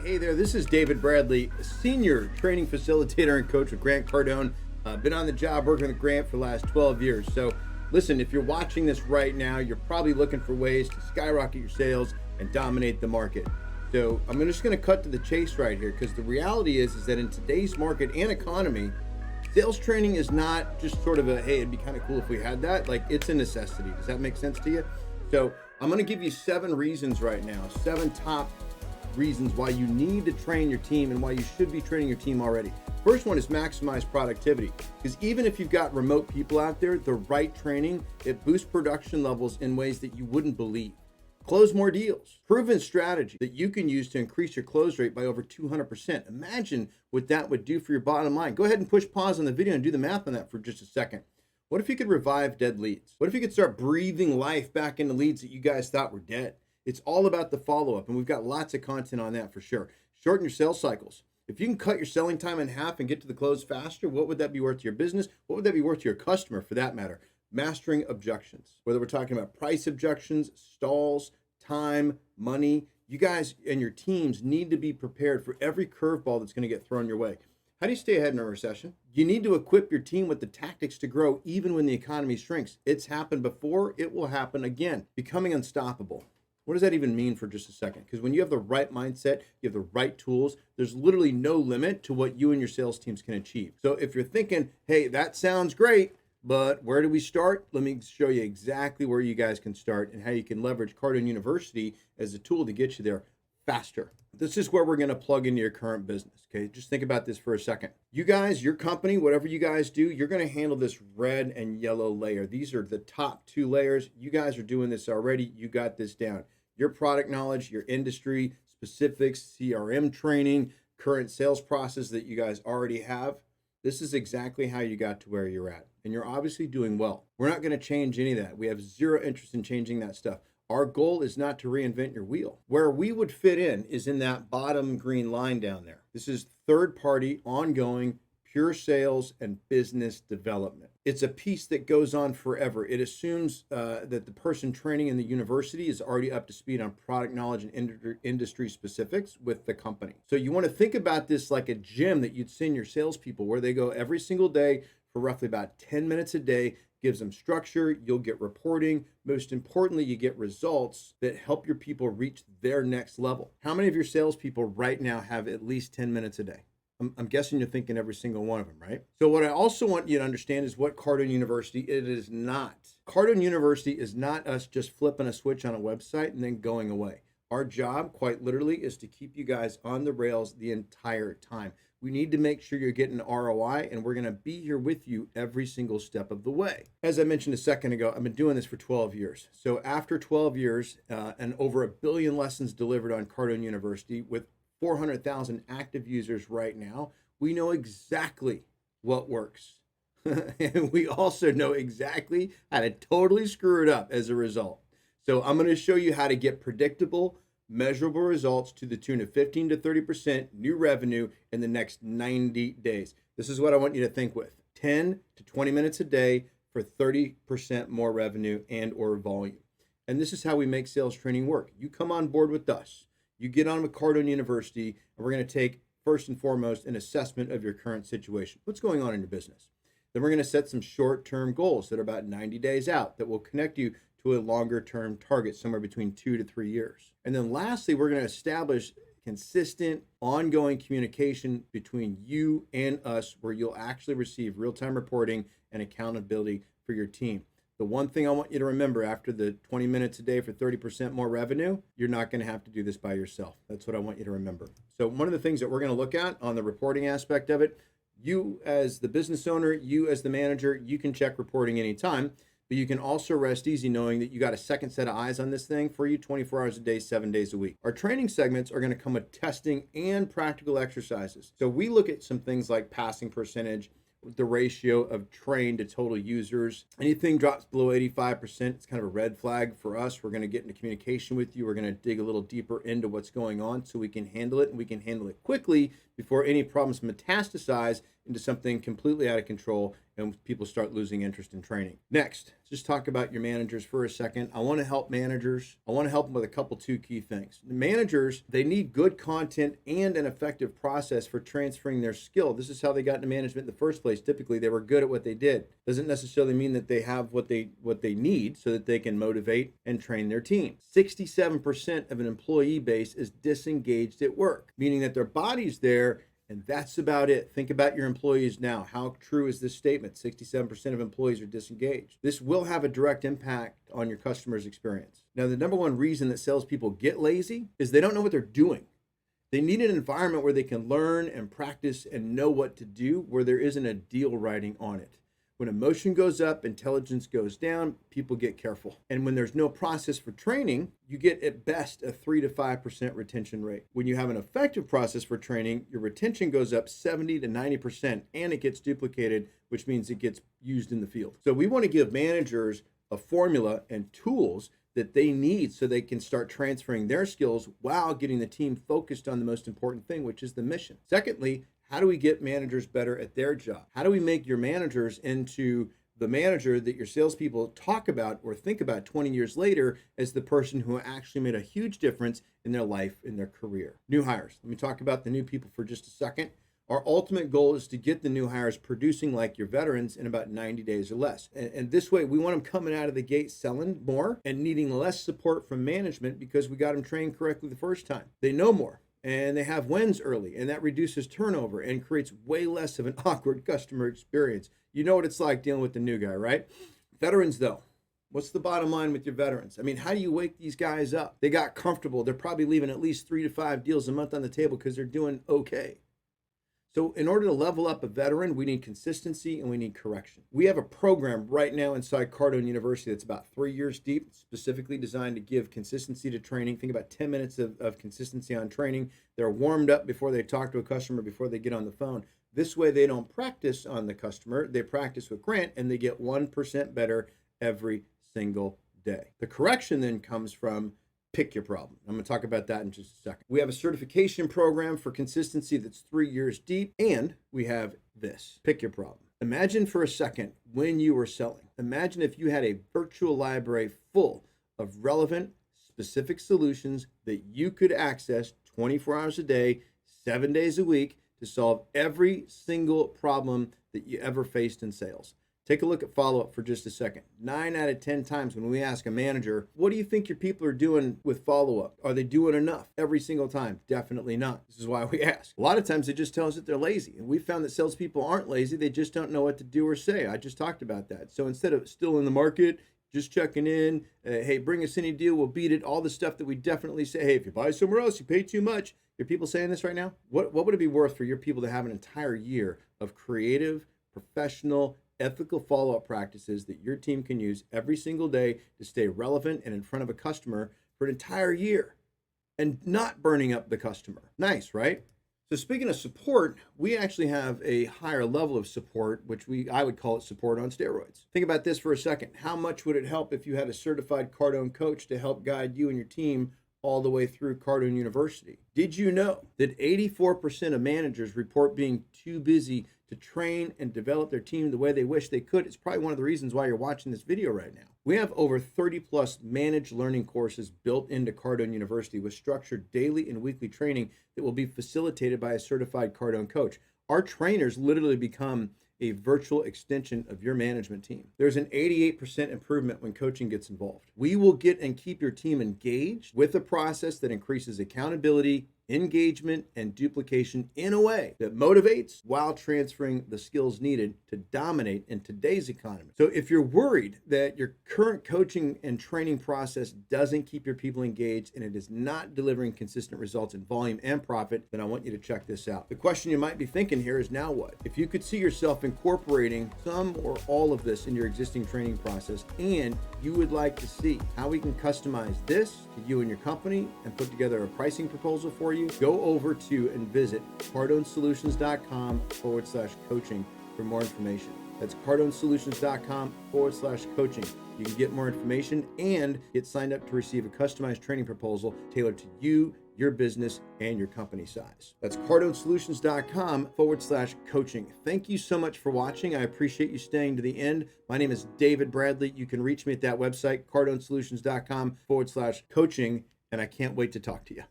Hey there, this is David Bradley, Senior Training Facilitator and Coach with Grant Cardone. Been on the job working with Grant for the last 12 years. So listen, if you're watching this right now, you're probably looking for ways to skyrocket your sales and dominate the market. So I'm just going to cut to the chase right here, because the reality is that in today's market and economy, sales training is not just sort of a, hey, it'd be kind of cool if we had that. Like, it's a necessity. Does that make sense to you? So I'm going to give you 7 reasons right now, 7 top reasons why you need to train your team and why you should be training your team already. First one is maximize productivity, because even if you've got remote people out there, the right training, it boosts production levels in ways that you wouldn't believe. Close more deals. Proven strategy that you can use to increase your close rate by over 200%. Imagine what that would do for your bottom line. Go ahead and push pause on the video and do the math on that for just a second. What if you could revive dead leads? What if you could start breathing life back into leads that you guys thought were dead? It's all about the follow-up, and we've got lots of content on that for sure. Shorten your sales cycles. If you can cut your selling time in half and get to the close faster, what would that be worth to your business? What would that be worth to your customer, for that matter? Mastering objections. Whether we're talking about price objections, stalls, time, money, you guys and your teams need to be prepared for every curveball that's going to get thrown your way. How do you stay ahead in a recession? You need to equip your team with the tactics to grow even when the economy shrinks. It's happened before, it will happen again. Becoming unstoppable. What does that even mean for just a second? Because when you have the right mindset, you have the right tools, there's literally no limit to what you and your sales teams can achieve. So if you're thinking, hey, that sounds great, but where do we start? Let me show you exactly where you guys can start and how you can leverage Cardone University as a tool to get you there faster. This is where we're going to plug into your current business. Okay, just think about this for a second. You guys, your company, whatever you guys do, you're going to handle this red and yellow layer. These are the top 2 layers. You guys are doing this already. You got this down. Your product knowledge, your industry specifics, CRM training, current sales process that you guys already have. This is exactly how you got to where you're at. And you're obviously doing well. We're not going to change any of that. We have zero interest in changing that stuff. Our goal is not to reinvent your wheel. Where we would fit in is in that bottom green line down there. This is third-party, ongoing, pure sales and business development. It's a piece that goes on forever. It assumes that the person training in the university is already up to speed on product knowledge and industry specifics with the company. So you want to think about this like a gym that you'd send your salespeople, where they go every single day for roughly about 10 minutes a day, gives them structure, you'll get reporting. Most importantly, you get results that help your people reach their next level. How many of your salespeople right now have at least 10 minutes a day? I'm guessing you're thinking every single one of them, right? So what I also want you to understand is what Cardone University it is not. Cardone University is not us just flipping a switch on a website and then going away. Our job, quite literally, is to keep you guys on the rails the entire time. We need to make sure you're getting ROI, and we're going to be here with you every single step of the way. As I mentioned a second ago, I've been doing this for 12 years. So after 12 years and over 1 billion lessons delivered on Cardone University with 400,000 active users right now, we know exactly what works. And we also know exactly how to totally screw it up as a result. So I'm going to show you how to get predictable, measurable results to the tune of 15 to 30% new revenue in the next 90 days. This is what I want you to think with. 10 to 20 minutes a day for 30% more revenue and or volume. And this is how we make sales training work. You come on board with us. You get on with Cardone University, and we're going to take, first and foremost, an assessment of your current situation. What's going on in your business? Then we're going to set some short-term goals that are about 90 days out that will connect you to a longer-term target, somewhere between 2 to 3 years. And then lastly, we're going to establish consistent, ongoing communication between you and us, where you'll actually receive real-time reporting and accountability for your team. The one thing I want you to remember, after the 20 minutes a day for 30% more revenue, you're not going to have to do this by yourself. That's what I want you to remember. So one of the things that we're going to look at on the reporting aspect of it, you as the business owner, you as the manager, you can check reporting anytime, but you can also rest easy knowing that you got a second set of eyes on this thing for you 24 hours a day, 7 days a week. Our training segments are going to come with testing and practical exercises. So we look at some things like passing percentage, the ratio of trained to total users. Anything drops below 85%, it's kind of a red flag for us. We're going to get into communication with you. We're going to dig a little deeper into what's going on so we can handle it, and we can handle it quickly before any problems metastasize into something completely out of control, and people start losing interest in training. Next, just talk about your managers for a second. I want to help managers. I want to help them with two key things. The managers, they need good content and an effective process for transferring their skill. This is how they got into management in the first place. Typically, they were good at what they did. Doesn't necessarily mean that they have what they need so that they can motivate and train their team. 67% of an employee base is disengaged at work, meaning that their body's there, and that's about it. Think about your employees now. How true is this statement? 67% of employees are disengaged. This will have a direct impact on your customer's experience. Now, the number one reason that salespeople get lazy is they don't know what they're doing. They need an environment where they can learn and practice and know what to do, where there isn't a deal writing on it. When emotion goes up, intelligence goes down, people get careful. And when there's no process for training, you get at best a 3 to 5% retention rate. When you have an effective process for training, your retention goes up 70 to 90%, and it gets duplicated, which means it gets used in the field. So we want to give managers a formula and tools that they need so they can start transferring their skills while getting the team focused on the most important thing, which is the mission. Secondly, how do we get managers better at their job? How do we make your managers into the manager that your salespeople talk about or think about 20 years later as the person who actually made a huge difference in their life, in their career? New hires. Let me talk about the new people for just a second. Our ultimate goal is to get the new hires producing like your veterans in about 90 days or less. And this way, we want them coming out of the gate selling more and needing less support from management because we got them trained correctly the first time. They know more. And they have wins early, and that reduces turnover and creates way less of an awkward customer experience. You know what it's like dealing with the new guy, right? Veterans, though, what's the bottom line with your veterans? I mean, how do you wake these guys up? They got comfortable. They're probably leaving at least 3 to 5 deals a month on the table because they're doing okay. So in order to level up a veteran, we need consistency and we need correction. We have a program right now inside Cardone University that's about 3 years deep, specifically designed to give consistency to training. Think about 10 minutes of consistency on training. They're warmed up before they talk to a customer, before they get on the phone. This way they don't practice on the customer. They practice with Grant and they get 1% better every single day. The correction then comes from pick your problem. I'm going to talk about that in just a second. We have a certification program for consistency that's 3 years deep, and we have this, pick your problem. Imagine for a second when you were selling. Imagine if you had a virtual library full of relevant, specific solutions that you could access 24 hours a day, 7 days a week to solve every single problem that you ever faced in sales. Take a look at follow-up for just a second. 9 out of 10 times when we ask a manager, what do you think your people are doing with follow-up? Are they doing enough every single time? Definitely not. This is why we ask. A lot of times they just tell us that they're lazy. And we found that salespeople aren't lazy. They just don't know what to do or say. I just talked about that. So instead of still in the market, just checking in, hey, bring us any deal, we'll beat it, all the stuff that we definitely say, hey, if you buy somewhere else, you pay too much. Your people saying this right now? What would it be worth for your people to have an entire year of creative, professional, ethical follow-up practices that your team can use every single day to stay relevant and in front of a customer for an entire year and not burning up the customer? Nice, right? So speaking of support, we actually have a higher level of support, which I would call it support on steroids. Think about this for a second. How much would it help if you had a certified Cardone coach to help guide you and your team all the way through Cardone University? Did you know that 84% of managers report being too busy to train and develop their team the way they wish they could? It's probably one of the reasons why you're watching this video right now. We have over 30 plus managed learning courses built into Cardone University with structured daily and weekly training that will be facilitated by a certified Cardone coach. Our trainers literally become a virtual extension of your management team. There's an 88% improvement when coaching gets involved. We will get and keep your team engaged with a process that increases accountability, engagement, and duplication in a way that motivates while transferring the skills needed to dominate in today's economy. So if you're worried that your current coaching and training process doesn't keep your people engaged and it is not delivering consistent results in volume and profit, then I want you to check this out. The question you might be thinking here is, now what? If you could see yourself incorporating some or all of this in your existing training process, and you would like to see how we can customize this to you and your company and put together a pricing proposal for you, go over to and visit cardonesolutions.com/coaching for more information. That's cardonesolutions.com/coaching. You can get more information and get signed up to receive a customized training proposal tailored to you, your business and your company size. That's cardonesolutions.com/coaching. Thank you so much for watching. I appreciate you staying to the end. My name is David Bradley. You can reach me at that website, cardonesolutions.com/coaching, and I can't wait to talk to you.